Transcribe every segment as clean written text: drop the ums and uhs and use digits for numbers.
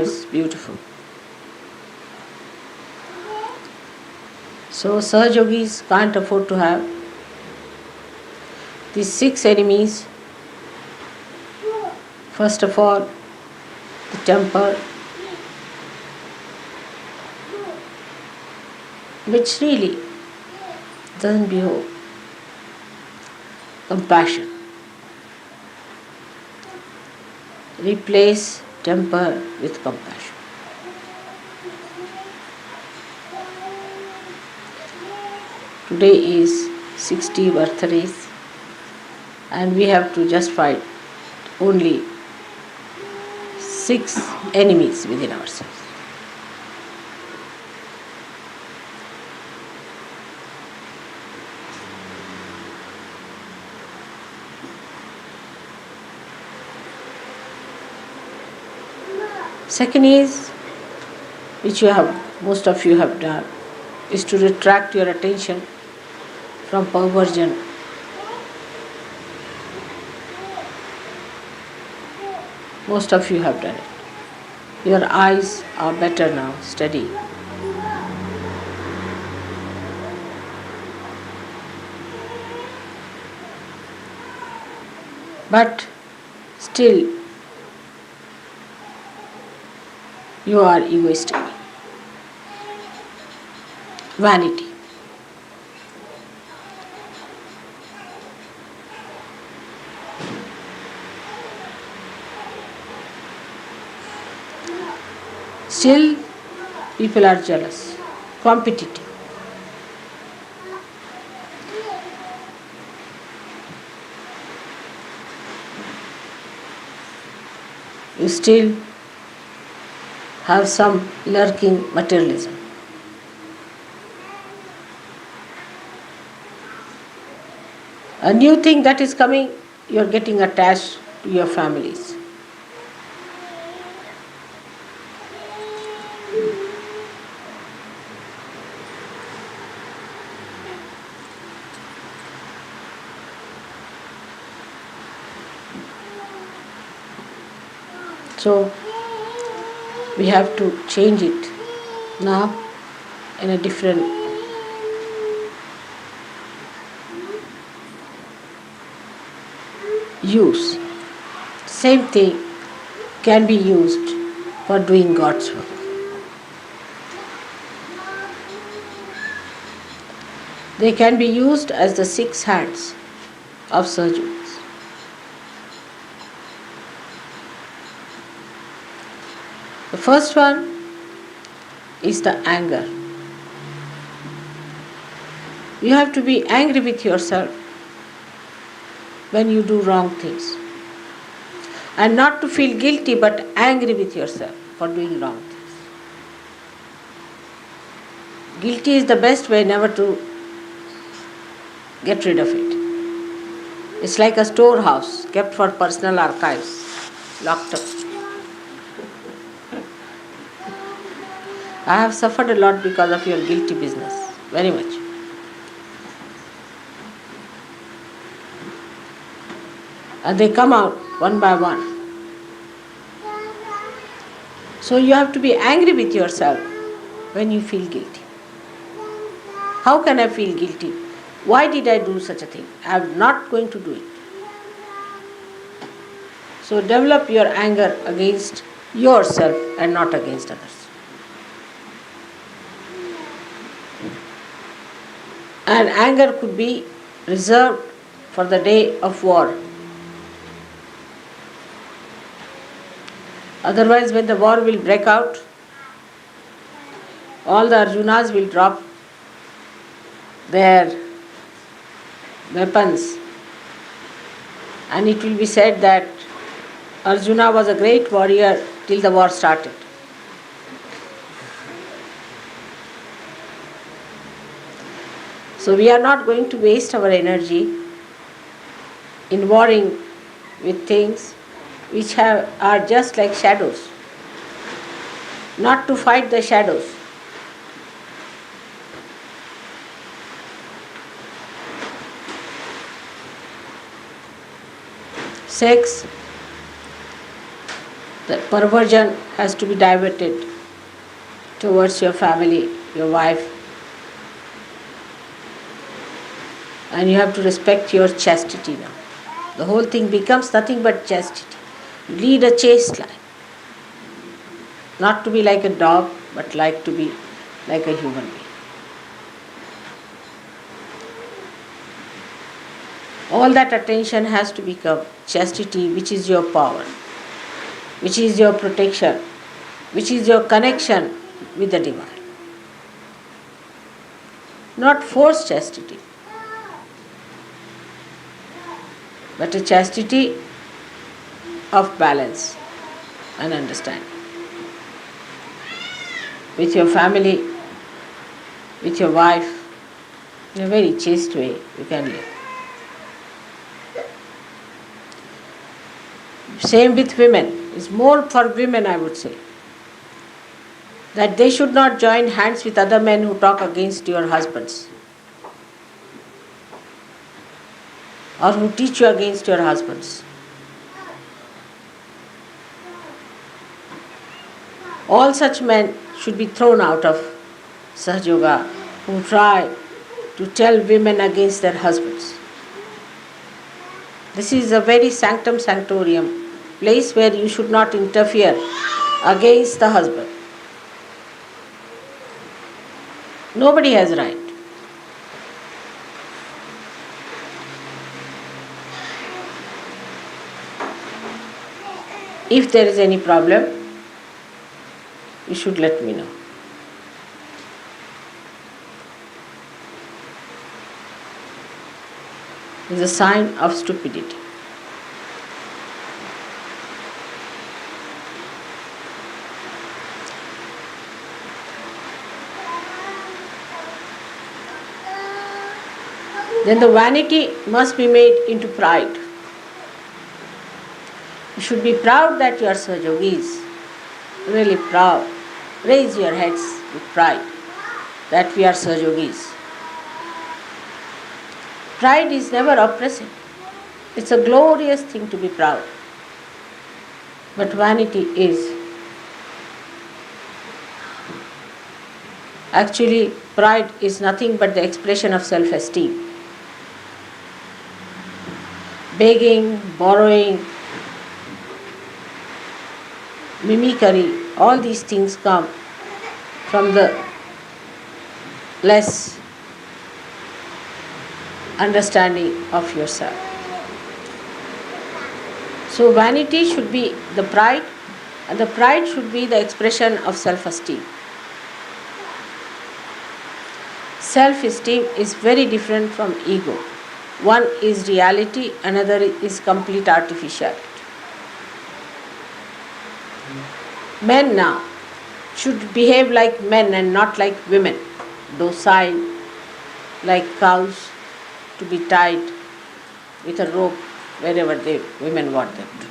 is beautiful. So Sahajogis can't afford to have these 6 enemies. First of all, the temper, which really doesn't behave. Compassion. Replace temper with compassion. Today is 60 birthdays and we have to just fight only 6 enemies within ourselves. Second is, which most of you have done, is to retract your attention from perversion. Most of you have done it. Your eyes are better now, steady. But still, you are egoistic. Vanity. Still, people are jealous, competitive. You still have some lurking materialism. A new thing that is coming, you are getting attached to your families. So, we have to change it now in a different use. Same thing can be used for doing God's work. They can be used as the 6 hands of surgeons. The first one is the anger. You have to be angry with yourself when you do wrong things. And not to feel guilty but angry with yourself for doing wrong things. Guilty is the best way never to get rid of it. It's like a storehouse kept for personal archives, locked up. I have suffered a lot because of your guilty business, very much. And they come out one by one. So you have to be angry with yourself when you feel guilty. How can I feel guilty? Why did I do such a thing? I am not going to do it. So develop your anger against yourself and not against others. And anger could be reserved for the day of war. Otherwise, when the war will break out, all the Arjunas will drop their weapons, and it will be said that Arjuna was a great warrior till the war started. So we are not going to waste our energy in warring with things which are just like shadows. Not to fight the shadows. Sex The perversion has to be diverted towards your family, your wife, and you have to respect your chastity now. The whole thing becomes nothing but chastity. You lead a chaste life. Not to be like a dog, but like to be like a human being. All that attention has to become chastity, which is your power, which is your protection, which is your connection with the divine. Not forced chastity, but a chastity of balance and understanding. With your family, with your wife, in a very chaste way you can live. Same with women. It's more for women, I would say, that they should not join hands with other men who talk against your husbands or who teach you against your husbands. All such men should be thrown out of Sahaja Yoga who try to tell women against their husbands. This is a very sanctum sanctorium, place where you should not interfere against the husband. Nobody has right. If there is any problem, you should let me know. It is a sign of stupidity. Then the vanity must be made into pride. You should be proud that you are Sahajogis, really proud. Raise your heads with pride that we are Sahajogis. Pride is never oppressive. It's a glorious thing to be proud. But vanity is. Actually, pride is nothing but the expression of self-esteem. Begging, borrowing, mimicry, all these things come from the less understanding of yourself. So vanity should be the pride, and the pride should be the expression of self-esteem. Self-esteem is very different from ego. One is reality, another is complete artificiality. Men now should behave like men and not like women, docile, like cows, to be tied with a rope wherever women want them to.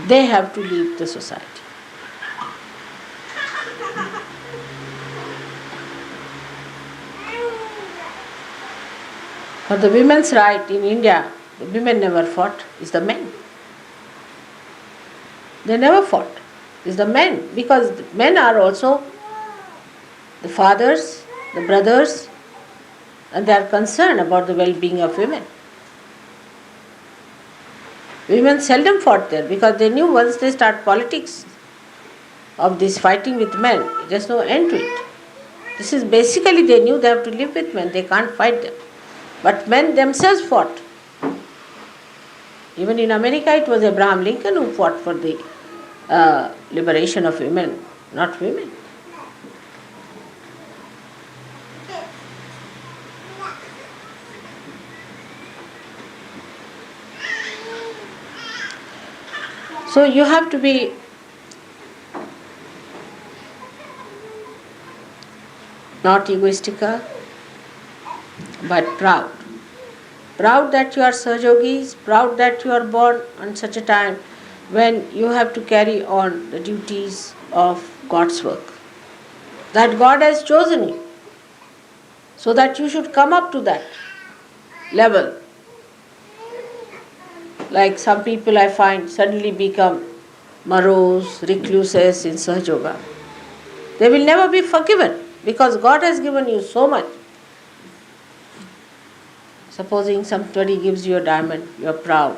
They have to leave the society. For the women's right in India, the women never fought, it's the men. They never fought, it's the men, because the men are also the fathers, the brothers, and they are concerned about the well-being of women. Women seldom fought there because they knew once they start politics of this fighting with men, there's no end to it. This is basically they knew they have to live with men, they can't fight them. But men themselves fought. Even in America it was Abraham Lincoln who fought for the liberation of women, not women. So you have to be not egoistical, but proud. Proud that you are Sahajogis, proud that you are born on such a time when you have to carry on the duties of God's work. That God has chosen you. So that you should come up to that level. Like some people I find suddenly become morose, recluses in Sahaja Yoga. They will never be forgiven because God has given you so much. Supposing somebody gives you a diamond, you are proud,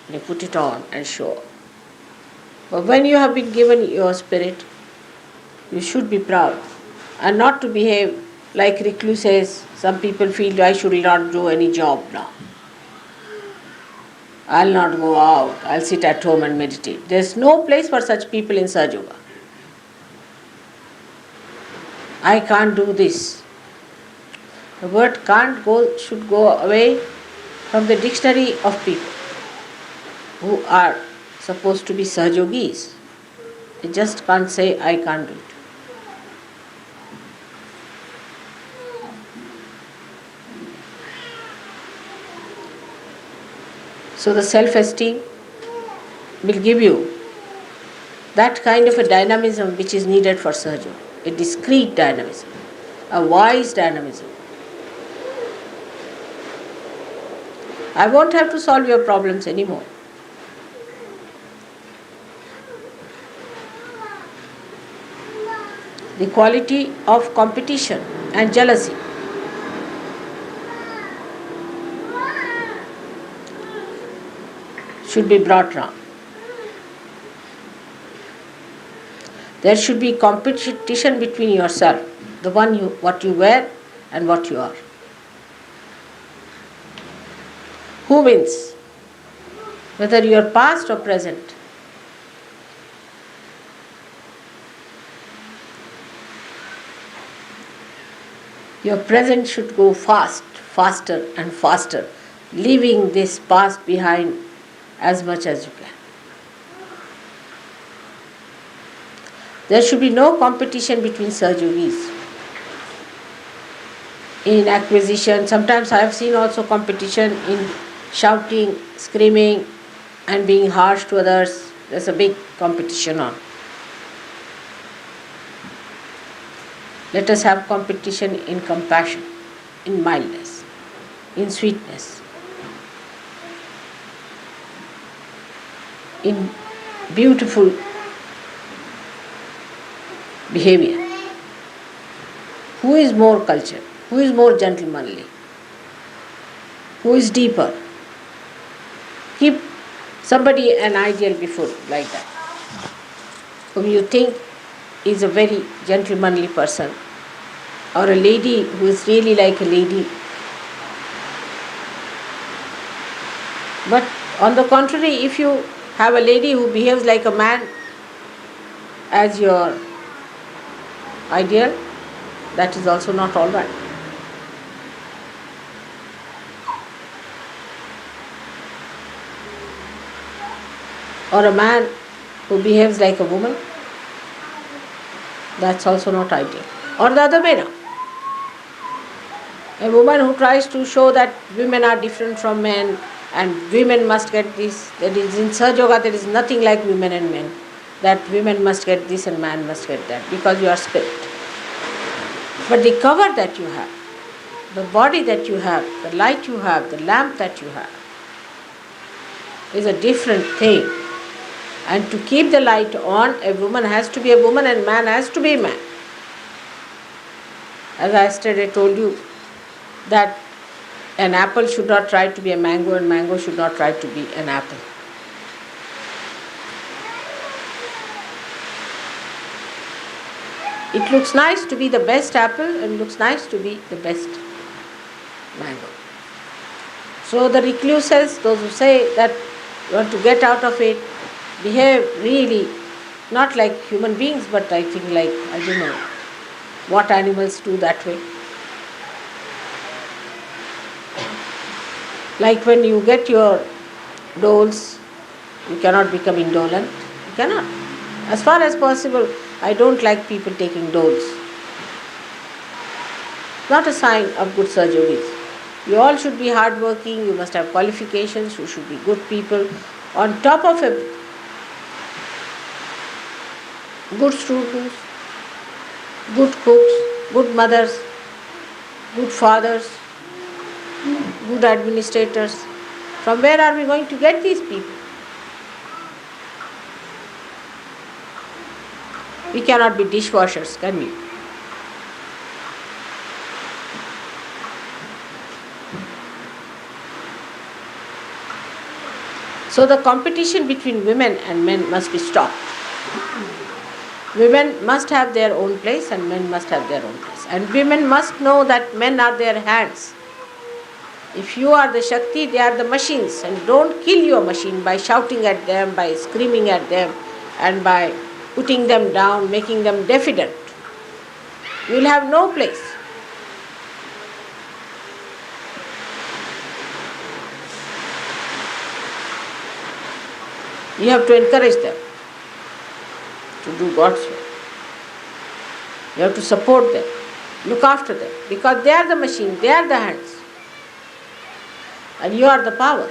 and you put it on and show. But when you have been given your spirit, you should be proud and not to behave like recluses. Some people feel I should not do any job now. I'll not go out, I'll sit at home and meditate. There's no place for such people in Sahaja Yoga. I can't do this. The word can't go should go away from the dictionary of people who are supposed to be Sahajogis. They just can't say, I can't do it. So the self-esteem will give you that kind of a dynamism which is needed for Sahaja Yoga, a discreet dynamism, a wise dynamism. I won't have to solve your problems anymore. The quality of competition and jealousy should be brought down. There should be competition between yourself, what you wear and what you are. Who wins? Whether you are past or present. Your present should go faster and faster, leaving this past behind as much as you can. There should be no competition between Sahajogis. In acquisition, sometimes I have seen also competition in shouting, screaming and being harsh to others. There's a big competition on. Let us have competition in compassion, in mildness, in sweetness, in beautiful behavior. Who is more cultured? Who is more gentlemanly? Who is deeper? Keep somebody an ideal before like that, whom you think is a very gentlemanly person, or a lady who is really like a lady. But on the contrary, if you have a lady who behaves like a man as your ideal, that is also not all right. Or a man who behaves like a woman, that's also not ideal. Or the other way now. A woman who tries to show that women are different from men and women must get this, that is in Sahaja Yoga there is nothing like women and men, that women must get this and man must get that because you are spirit. But the cover that you have, the body that you have, the light you have, the lamp that you have is a different thing. And to keep the light on, a woman has to be a woman and man has to be a man. As I yesterday told you, that an apple should not try to be a mango and mango should not try to be an apple. It looks nice to be the best apple and looks nice to be the best mango. So the recluses, those who say that you want to get out of it, behave really not like human beings, but I think like, I don't know what animals do that way. Like when you get your doles, you cannot become indolent. You cannot. As far as possible, I don't like people taking doles. Not a sign of good surgeries. You all should be hardworking, you must have qualifications, you should be good people. On top of it, good students, good cooks, good mothers. good fathers, good administrators. From where are we going to get these people? We cannot be dishwashers, can we? So the competition between women and men must be stopped. Women must have their own place and men must have their own place. And women must know that men are their hands. If you are the Shakti, they are the machines. And don't kill your machine by shouting at them, by screaming at them, and by putting them down, making them defiant. You will have no place. You have to encourage them to do God's work. You have to support them, look after them, because they are the machine, they are the hands, and you are the power.